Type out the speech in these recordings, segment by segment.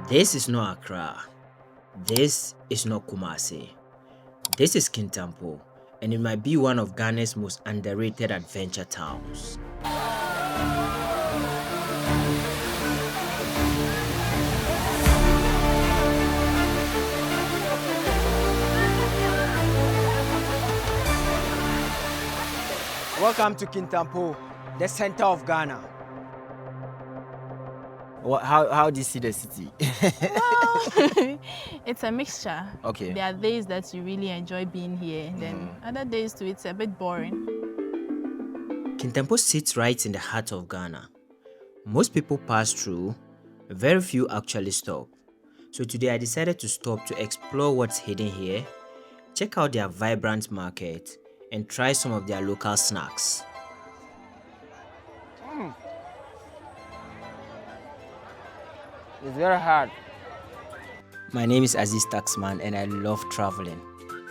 This is not Accra. This is not Kumasi. This is Kintampo, and it might be one of Ghana's most underrated adventure towns. Welcome to Kintampo, the center of Ghana. How do you see the city? Well, it's a mixture. Okay. There are days that you really enjoy being here, then other days too, it's a bit boring. Kintampo sits right in the heart of Ghana. Most people pass through, very few actually stop. So today I decided to stop to explore what's hidden here, check out their vibrant market, and try some of their local snacks. It's very hard. My name is Aziz Taxman and I love traveling.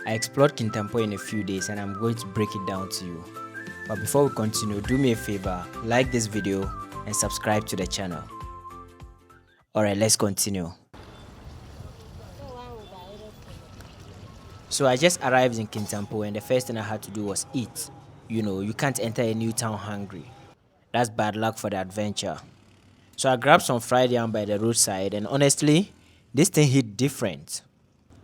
I explored Kintampo in a few days and I'm going to break it down to you. But before we continue, do me a favor, like this video and subscribe to the channel. Alright, let's continue. So I just arrived in Kintampo and the first thing I had to do was eat. You know, you can't enter a new town hungry. That's bad luck for the adventure. So I grabbed some fried yam by the roadside and honestly, this thing hit different.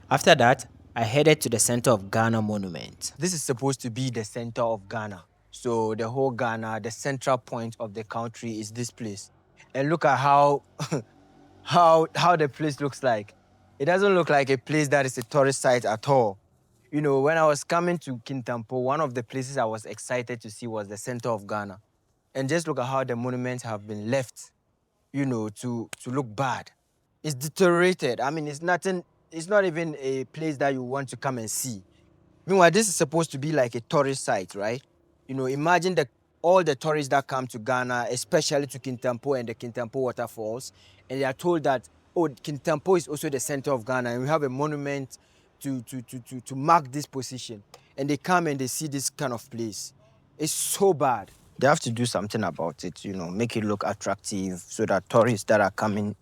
After that, I headed to the center of Ghana monument. This is supposed to be the center of Ghana. So the whole Ghana, the central point of the country is this place. And look at how how the place looks like. It doesn't look like a place that is a tourist site at all. You know, when I was coming to Kintampo, one of the places I was excited to see was the center of Ghana. And just look at how the monuments have been left, you know, to look bad. It's deteriorated. I mean, it's not even a place that you want to come and see. Meanwhile, this is supposed to be like a tourist site, right? You know, imagine all the tourists that come to Ghana, especially to Kintampo and the Kintampo Waterfalls, and they are told that, oh, Kintampo is also the center of Ghana, and we have a monument to mark this position. And they come and they see this kind of place. It's so bad. They have to do something about it, you know, make it look attractive so that tourists that are coming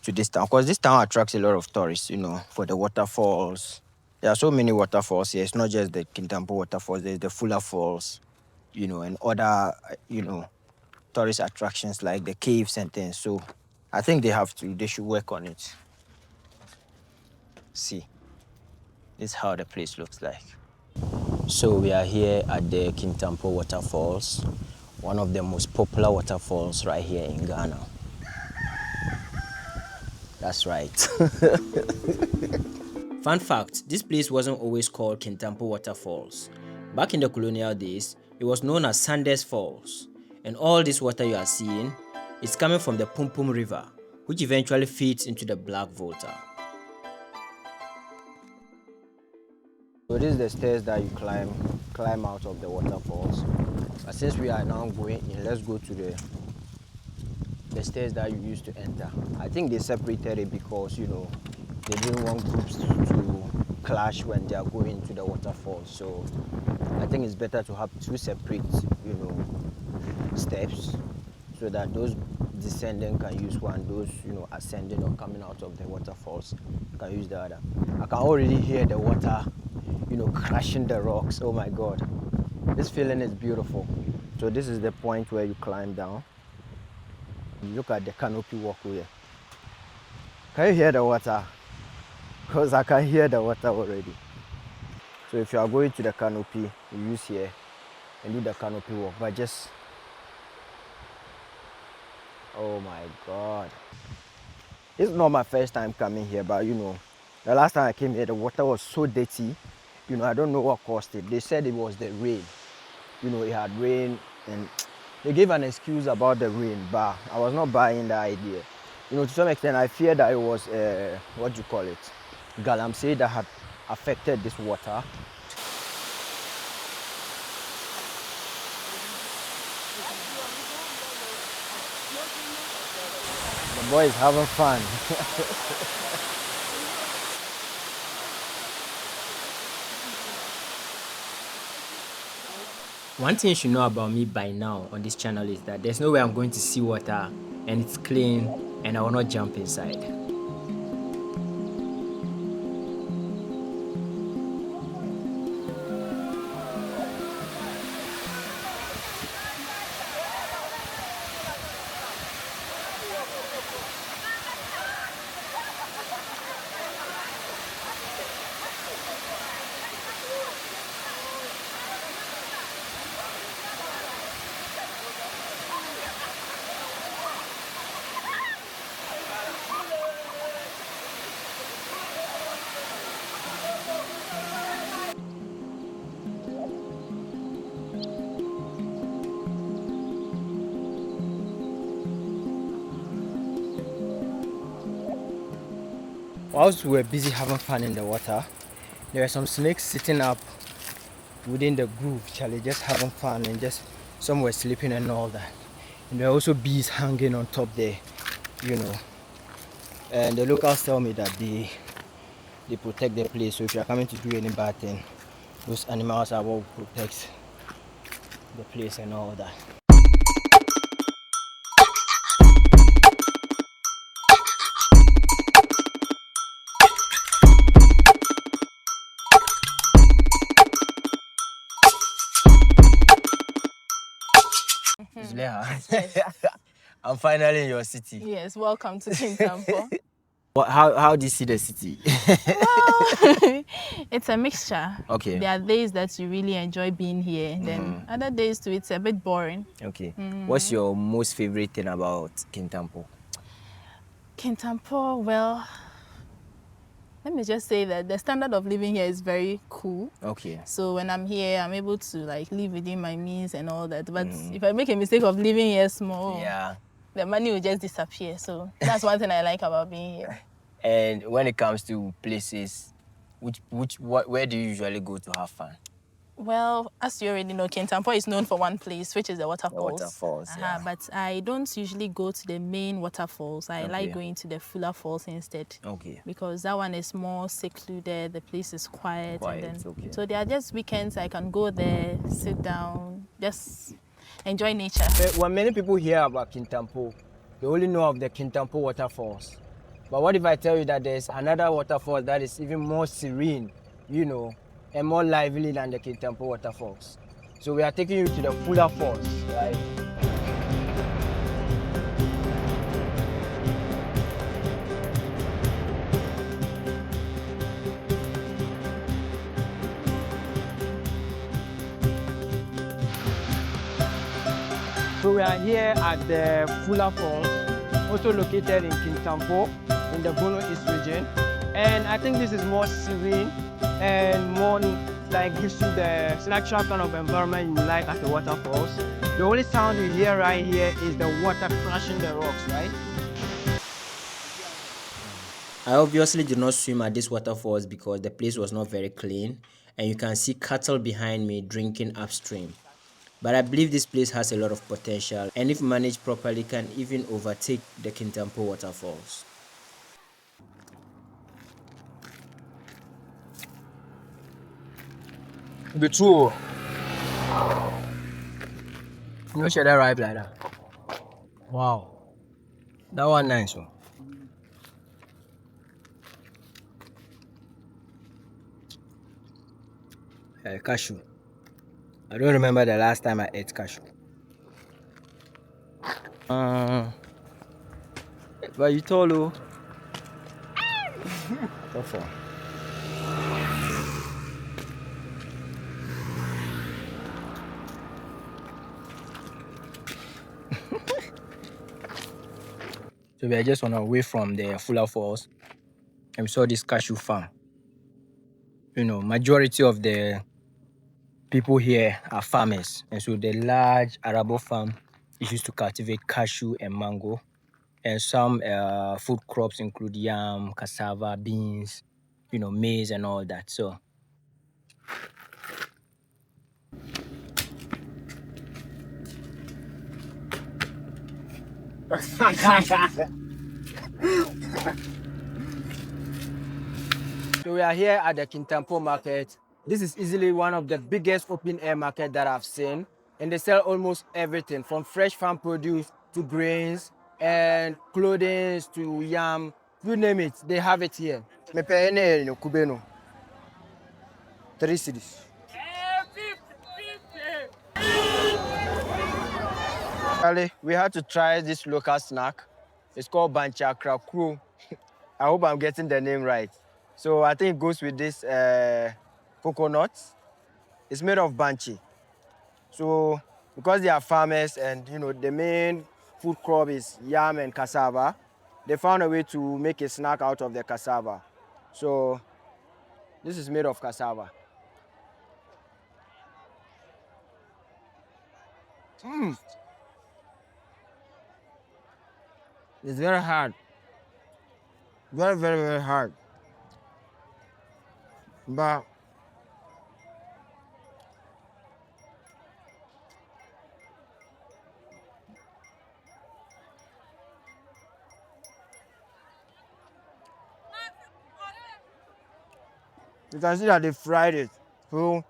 to this town, because this town attracts a lot of tourists, you know, for the waterfalls. There are so many waterfalls here. It's not just the Kintampo waterfalls, there's the Fuller Falls, you know, and other, you know, tourist attractions like the caves and things. So I think they should work on it. See, this is how the place looks like. So we are here at the Kintampo Waterfalls, one of the most popular waterfalls right here in Ghana. That's right. Fun fact, this place wasn't always called Kintampo Waterfalls. Back in the colonial days, it was known as Sanders Falls. And all this water you are seeing is coming from the Pum Pum River, which eventually feeds into the Black Volta. So this is the stairs that you climb out of the waterfalls. But since we are now going in, let's go to the stairs that you used to enter. I think they separated it because, you know, they didn't want groups to clash when they are going to the waterfalls. So I think it's better to have two separate, you know, steps so that those descending can use one, those, you know, ascending or coming out of the waterfalls can use the other. I can already hear the water, you know, crashing the rocks. Oh my God, this feeling is beautiful. So this is the point where you climb down. Look at the canopy walkway. Can you hear the water? Because I can hear the water already. So if you are going to the canopy, you use here and do the canopy walk. But just, oh my God. It's not my first time coming here, but you know, the last time I came here, the water was so dirty. You know, I don't know what caused it. They said it was the rain. You know, it had rain and they gave an excuse about the rain, but I was not buying the idea. You know, to some extent, I fear that it was, what do you call it? Galamsey that had affected this water. The boy is having fun. One thing you should know about me by now on this channel is that there's no way I'm going to see water and it's clean and I will not jump inside. Whilst we were busy having fun in the water, there were some snakes sitting up within the groove, Charlie, just having fun, and just some were sleeping and all that. And there are also bees hanging on top there, you know. And the locals tell me that they protect the place. So if you are coming to do any bad thing, those animals are what protects the place and all that. I'm finally in your city. Yes, welcome to Kintampo. How do you see the city? Well, it's a mixture. Okay. There are days that you really enjoy being here. Then other days too, it's a bit boring. Okay. What's your most favorite thing about Kintampo? Kintampo, well, let me just say that the standard of living here is very cool. Okay. So when I'm here, I'm able to like live within my means and all that. But if I make a mistake of living here small, the money will just disappear. So that's one thing I like about being here. And when it comes to places, where do you usually go to have fun? Well, as you already know, Kintampo is known for one place, which is the Waterfalls. The Waterfalls, yeah. But I don't usually go to the main waterfalls. I like going to the fuller falls instead. Okay. Because that one is more secluded, the place is quiet. Okay. So there are just weekends I can go there, sit down, just enjoy nature. When many people hear about Kintampo, they only know of the Kintampo waterfalls. But what if I tell you that there's another waterfall that is even more serene, you know, and more lively than the Kintampo waterfalls? So we are taking you to the fuller falls, right? So we are here at the Fuller Falls, also located in Kintampo in the Bono East region. And I think this is more serene and more like gives you the natural kind of environment you like at the waterfalls. The only sound you hear right here is the water crashing the rocks, right? I obviously did not swim at these waterfalls because the place was not very clean, and you can see cattle behind me drinking upstream. But I believe this place has a lot of potential, and if managed properly can even overtake the Kintampo waterfalls. Be true. You should arrive like that. Wow. That one nice one. Cashew. I don't remember the last time I ate cashew. But you told you. So far. So we are just on our way from the Fuller Falls, and we saw this cashew farm. You know, majority of the people here are farmers, and so the large arable farm is used to cultivate cashew and mango, and some food crops include yam, cassava, beans, you know, maize and all that. So So we are here at the Kintampo market. This is easily one of the biggest open air market that I've seen. And they sell almost everything from fresh farm produce to grains and clothing to yam. You name it, they have it here. Me pay any kubeno. 3 cedis. We had to try this local snack. It's called Bancha Krakru. I hope I'm getting the name right. So I think it goes with this coconut. It's made of banchi. So because they are farmers and the main food crop is yam and cassava, they found a way to make a snack out of the cassava. So this is made of cassava. It's very hard. Very, very, very hard. But you can see that they fried it. So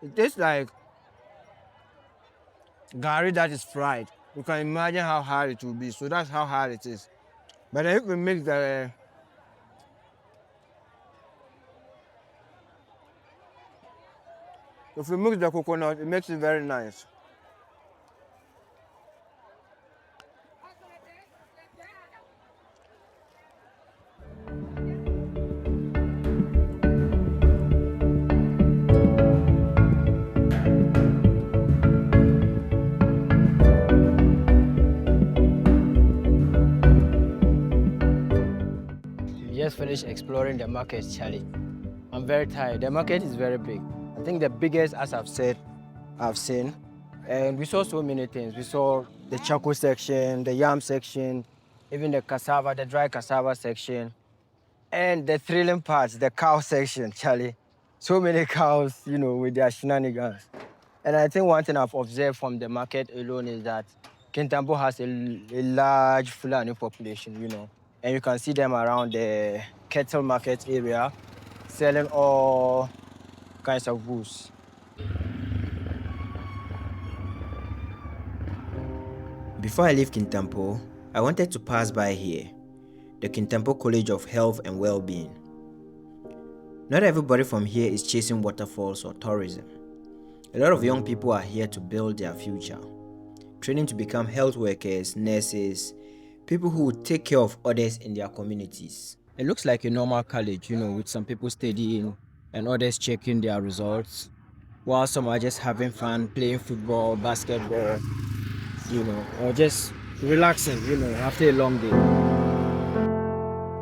it tastes like gari that is fried. You can imagine how hard it will be. So that's how hard it is. But then if we mix the coconut, it makes it very nice. We just finished exploring the market, Charlie. I'm very tired. The market is very big. I think the biggest, as I've seen. And we saw so many things. We saw the charcoal section, the yam section, even the cassava, the dry cassava section, and the thrilling parts, the cow section, Charlie. So many cows, with their shenanigans. And I think one thing I've observed from the market alone is that Kintampo has a large Fulani population, and you can see them around the cattle market area selling all kinds of goods. Before I leave Kintampo, I wanted to pass by here, the Kintampo College of Health and Well-Being. Not everybody from here is chasing waterfalls or tourism. A lot of young people are here to build their future, training to become health workers, nurses, people who would take care of others in their communities. It looks like a normal college, with some people studying and others checking their results, while some are just having fun, playing football, basketball, or just relaxing, after a long day.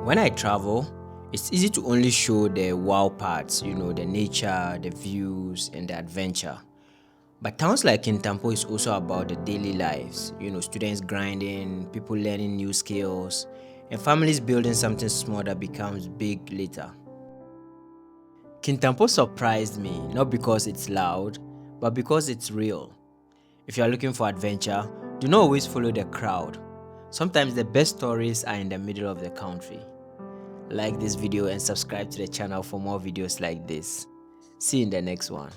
When I travel, it's easy to only show the wow parts, the nature, the views, and the adventure. But towns like Kintampo is also about the daily lives, students grinding, people learning new skills, and families building something small that becomes big later. Kintampo surprised me, not because it's loud, but because it's real. If you are looking for adventure, do not always follow the crowd. Sometimes the best stories are in the middle of the country. Like this video and subscribe to the channel for more videos like this. See you in the next one.